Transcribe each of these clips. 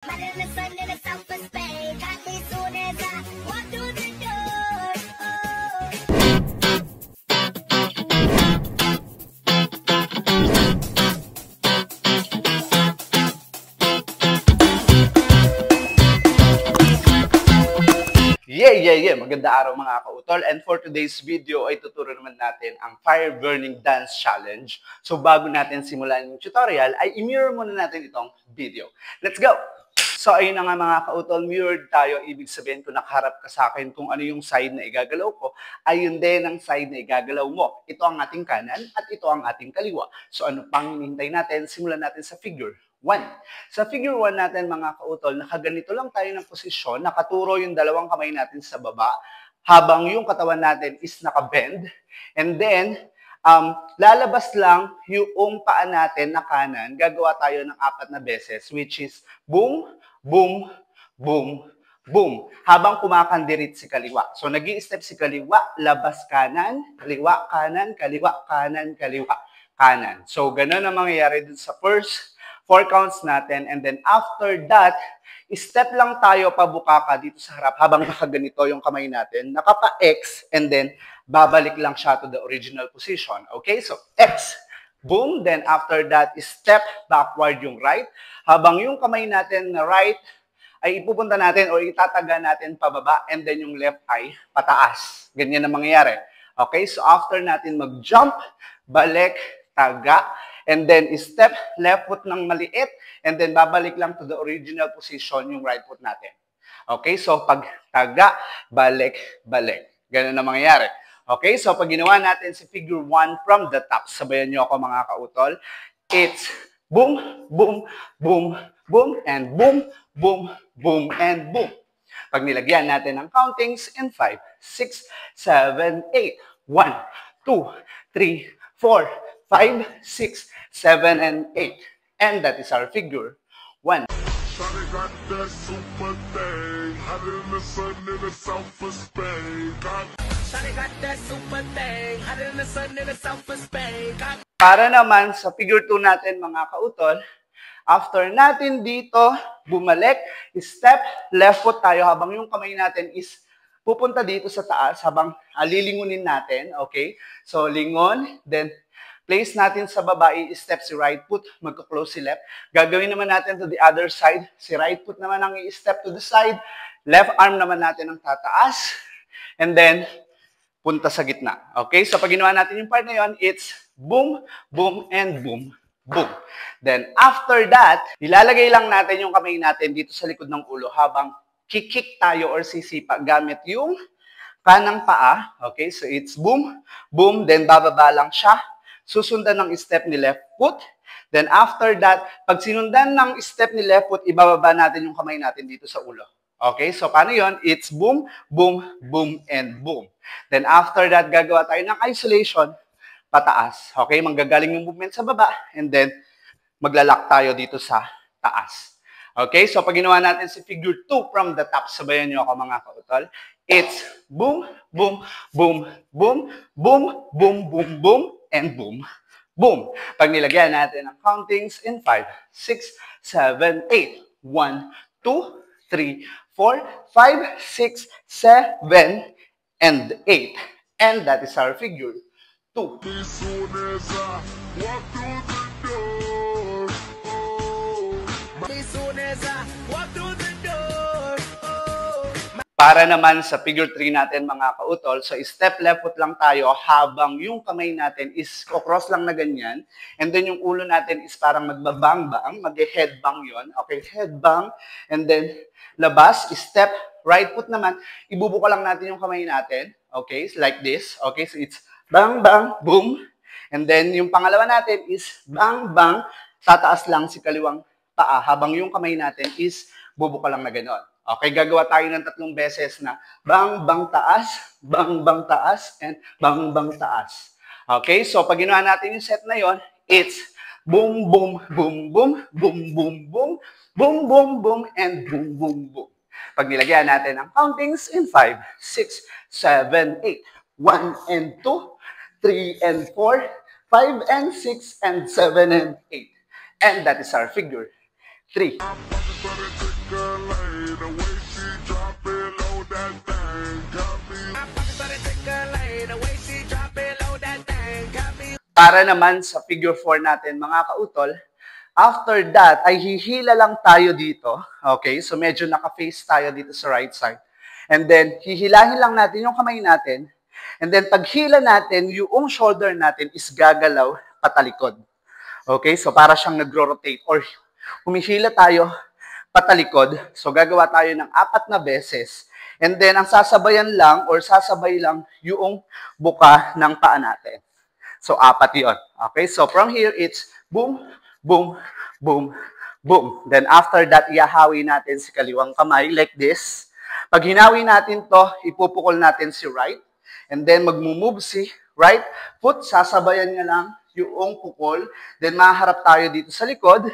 Yeah. Maganda araw mga kautol. And for today's video ay tuturo naman natin ang Fire Burning Dance Challenge. So bago natin simulan yung tutorial, ay i-mirror muna natin itong video. Let's go! So ayun na nga mga kautol, mirrored tayo. Ibig sabihin kung nakaharap ka sa akin kung ano yung side na igagalaw ko, ayun din ang side na igagalaw mo. Ito ang ating kanan at ito ang ating kaliwa. So ano pang hinihintay natin? Simulan natin sa figure 1. Sa figure 1 natin mga kautol, nakaganito lang tayo ng posisyon, nakaturo yung dalawang kamay natin sa baba, habang yung katawan natin is nakabend. And then, lalabas lang yung paa natin na kanan, gagawa tayo ng 4 na beses, which is boom, boom, boom, boom. Habang kumakandirit si kaliwa. So, nag-i-step si kaliwa, labas kanan, kaliwa, kanan, kaliwa, kanan, kaliwa, kanan. So, ganun ang mangyayari dun sa first 4 counts natin, and then after that, step lang tayo pabukaka dito sa harap habang nakaganito yung kamay natin, nakapa-X, and then babalik lang siya to the original position. Okay, so X, boom, then after that, step backward yung right, habang yung kamay natin na right ay ipupunta natin o itataga natin pababa, and then yung left ay pataas. Ganyan ang mangyayari. Okay, so after natin mag-jump, balik, taga, and then step left foot ng maliit, and then babalik lang to the original position yung right foot natin. Okay, so pag taga, balik, balik. Ganun na mangyayari. Okay, so pag ginawa natin si figure 1 from the top, sabayan nyo ako mga kautol, it's boom, boom, boom, boom, and boom, boom, boom, and boom. Pag nilagyan natin ang countings in 5, 6, 7, 8, 1, 2, 3, 4, 5, 6, 7, and 8. And that is our figure 1. Shawty got that super thing, hotter than the sun in the south of Spain. Shawty got that super thing, hotter than the sun in the south of Spain. Para naman sa figure 2 natin mga kautol, after natin dito bumalik, step left foot tayo habang yung kamay natin is pupunta dito sa taas habang lilingunin natin. Okay? So lingon, then place natin sa baba, i-step si right foot, magka-close si left. Gagawin naman natin to the other side. Si right foot naman ang i-step to the side. Left arm naman natin ang tataas. And then, punta sa gitna. Okay? So, pag ginawa natin yung part na yun, it's boom, boom, and boom, boom. Then, after that, ilalagay lang natin yung kamay natin dito sa likod ng ulo habang kick tayo or sisipa gamit yung kanang paa. Okay? So, it's boom, boom, then bababa lang siya. Susundan ng step ni left foot. Then after that, pag sinundan ng step ni left foot, ibababa natin yung kamay natin dito sa ulo. Okay? So paano yon? It's boom, boom, boom, and boom. Then after that, gagawa tayo ng isolation, pataas. Okay? Manggagaling yung movement sa baba, and then maglalak tayo dito sa taas. Okay? So pag ginawa natin si figure 2 from the top, sabayan nyo ako mga kautol. It's boom, boom, boom, boom, boom, boom, boom, boom, and boom, boom. Pag nilagyan natin ang countings in 5, 6, 7, 8. 1, 2, 3, 4, 5, 6, 7, and 8. And that is our figure 2. As soon as I walk through the door, as soon as I walk through the door, Para naman sa figure 3 natin mga kautol, so step left foot lang tayo habang yung kamay natin is cross lang na ganyan. And then yung ulo natin is parang magbabang-bang, mag-headbang yon. Okay, headbang. And then labas, step right foot naman, ibubuka lang natin yung kamay natin. Okay, like this. Okay, so it's bang, bang, boom. And then yung pangalawa natin is bang, bang, tataas lang si kaliwang paa habang yung kamay natin is bubuka lang na gano'n. Okay, gagawa tayo ng 3 beses na bang, bang, taas, and bang, bang, taas. Okay, so pag ginawa natin yung set na yon, it's boom, boom, boom, boom, boom, boom, boom, boom, boom, boom, and boom, boom, boom. Pag nilagyan natin ang countings in 5, 6, 7, 8, 1 and 2, 3 and 4, 5 and 6, and 7 and 8. And that is our figure 3. tickling, the way she drop it low, that thing got me. My pocket started tickling, the way she drop it low, that thing got me. Para naman sa figure 4 natin, mga kautol, after that, ay hihila lang tayo dito. Okay? So, medyo naka-face tayo dito sa right side. And then, hihilahin lang natin yung kamay natin. And then, pag hila natin, yung shoulder natin is gagalaw patalikod. Okay? So, para siyang nagro-rotate. Or, humihila tayo patalikod. So, gagawa tayo ng 4 na beses. And then, ang sasabayan lang or sasabay lang yung buka ng paa natin. So, 4 yun. Okay? So, from here, it's boom, boom, boom, boom. Then, after that, ihahawi natin si kaliwang kamay like this. Pag hinawi natin to, ipupukol natin si right. And then, magmumove si right foot. Sasabayan niya lang yung pukol. Then, maharap tayo dito sa likod.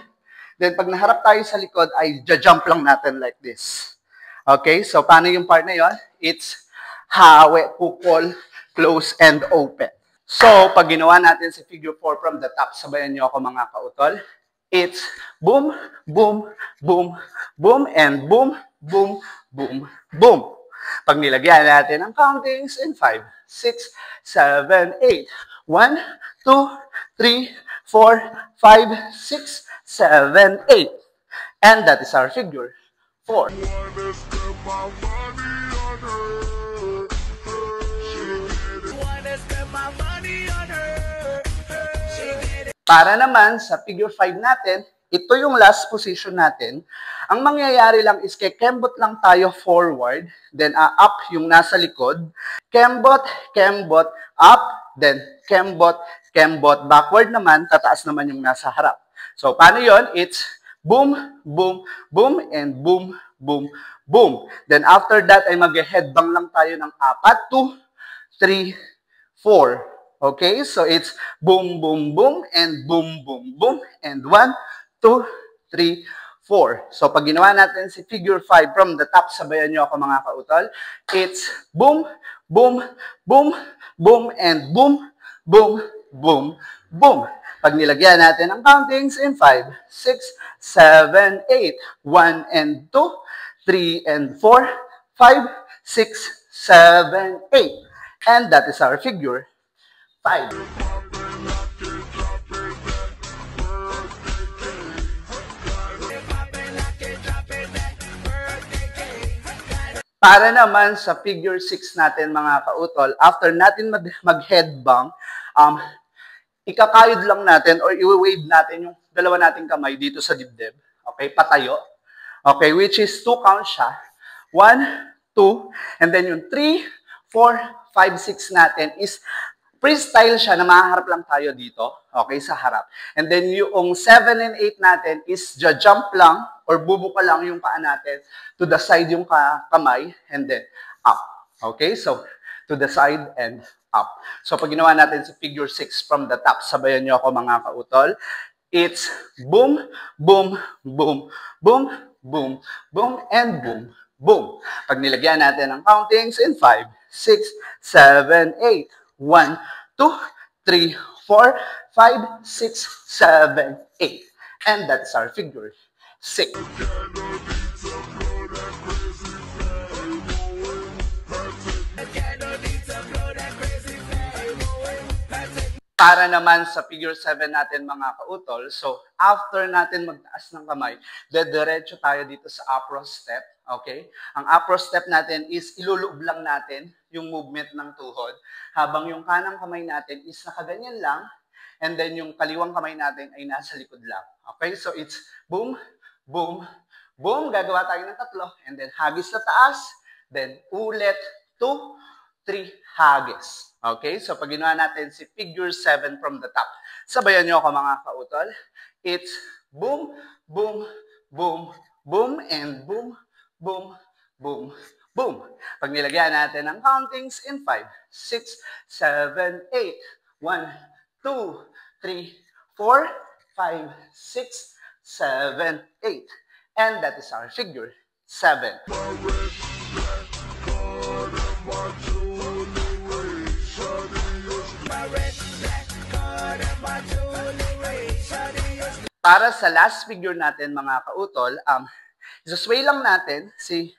Then, pag naharap tayo sa likod, ay jump lang natin like this. Okay? So, paano yung part na yun? It's hawi, pukol, close, and open. So, pag ginawa natin si figure 4 from the top, sabayan niyo ako mga kautol. It's boom, boom, boom, boom, and boom, boom, boom, boom. Pag nilagyan natin ang countings in 5, 6, 7, 8. 1, 2, 3, 4, 5, 6, 7, 8. And that is our figure 4. Para naman sa figure 5 natin, ito yung last position natin. Ang mangyayari lang is kembot lang tayo forward, then up yung nasa likod. Kembot, kembot, up, then kembot, kembot. Backward naman, tataas naman yung nasa harap. So, paano yon? It's boom, boom, boom, and boom, boom, boom. Then after that ay mag-headbang lang tayo ng 4, 2, 3, 4. Okay, so it's boom, boom, boom, and boom, boom, boom, and 1, 2, 3, 4. So, pag ginawa natin si figure 5 from the top, sabayan nyo ako mga kautol, it's boom, boom, boom, boom, and boom, boom, boom, boom. Pag nilagyan natin ang countings in 5, 6, 7, 8, 1 and 2, 3 and 4, 5, 6, 7, 8. And that is our figure 5. Para naman sa figure 6 natin mga kautol, after natin mag-headbang, ikakayod lang natin or i-wave natin yung dalawa nating kamay dito sa dibdib. Okay, patayo. Okay, which is 2 count siya. 1, 2, and then yung 3, 4, 5, 6 natin is freestyle siya na maharap lang tayo dito, okay, sa harap. And then yung 7 and 8 natin is jump lang or bubuka lang yung paa natin to the side yung kamay and then up. Okay, so to the side and up. So pag ginawa natin sa figure 6 from the top, sabayan nyo ako mga kautol. It's boom, boom, boom, boom, boom, boom, and boom, boom. Pag nilagyan natin ang countings in 5, 6, 7, 8. 1, 2, 3, 4, 5, 6, 7, 8. And that's our figure 6. Para naman sa figure 7 natin mga kautol, so after natin magtaas ng kamay, diretso tayo dito sa upper step, okay? Ang upper step natin is iluloob lang natin yung movement ng tuhod, habang yung kanang kamay natin is nakaganyan lang, and then yung kaliwang kamay natin ay nasa likod lang. Okay? So it's boom, boom, boom, gagawa tayo ng 3, and then hagis sa taas, then ulit, 2, 3, hagis. Okay, so pag ginawa natin si figure 7 from the top, sabayan nyo ako mga kautol. It's boom, boom, boom, boom, and boom, boom, boom, boom. Pag nilagyan natin ang countings in 5, 6, 7, 8. 1, 2, 3, 4, 5, 6, 7, 8. And that is our figure 7. Para sa last figure natin mga kautol, Sway lang natin si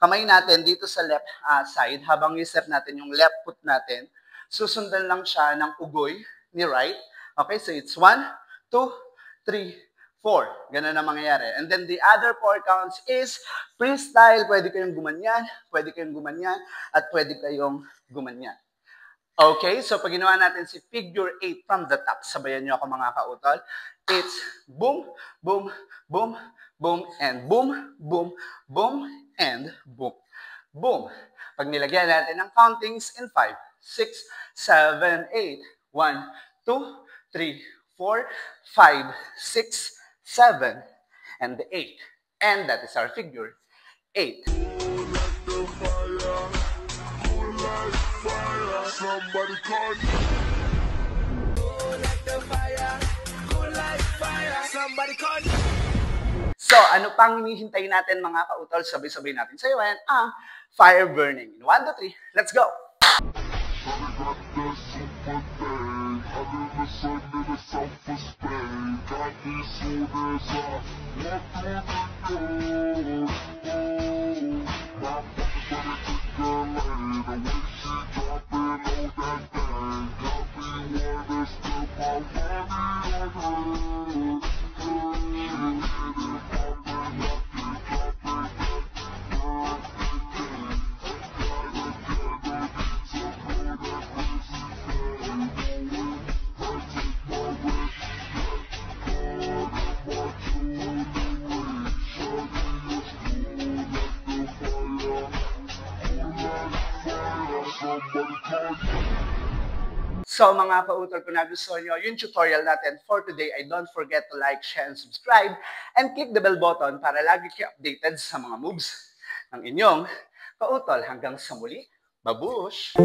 kamay natin dito sa left side habang i-set natin yung left foot natin. Susundan lang siya ng ugoy ni right. Okay, so it's 1, 2, 3, 4. Ganun ang mangyayari. And then the other 4 counts is freestyle. Pwede kayong gumanyan, at pwede kayong gumanyan. Okay, so pag ginawa natin si figure 8 from the top, sabayan nyo ako mga kautol. It's boom, boom, boom, boom, and boom, boom, boom, and boom. Boom. Pag nilagyan natin ng countings in 5, 6, 7, 8. 1, 2, 3, 4, 5, 6, 7, and 8. And that is our figure 8. Somebody call me. Like the fire, cool like fire. Somebody call me. So, ano pang hinihintay natin mga kautol? Sabay-sabay natin sayawan ang fire burning. 1, 2, 3, let's go! So mga kautol, kung nagustuhan nyo yung tutorial natin for today, ay don't forget to like, share, and subscribe, and click the bell button para lagi kayo updated sa mga moves ng inyong kautol. Hanggang sa muli, babush!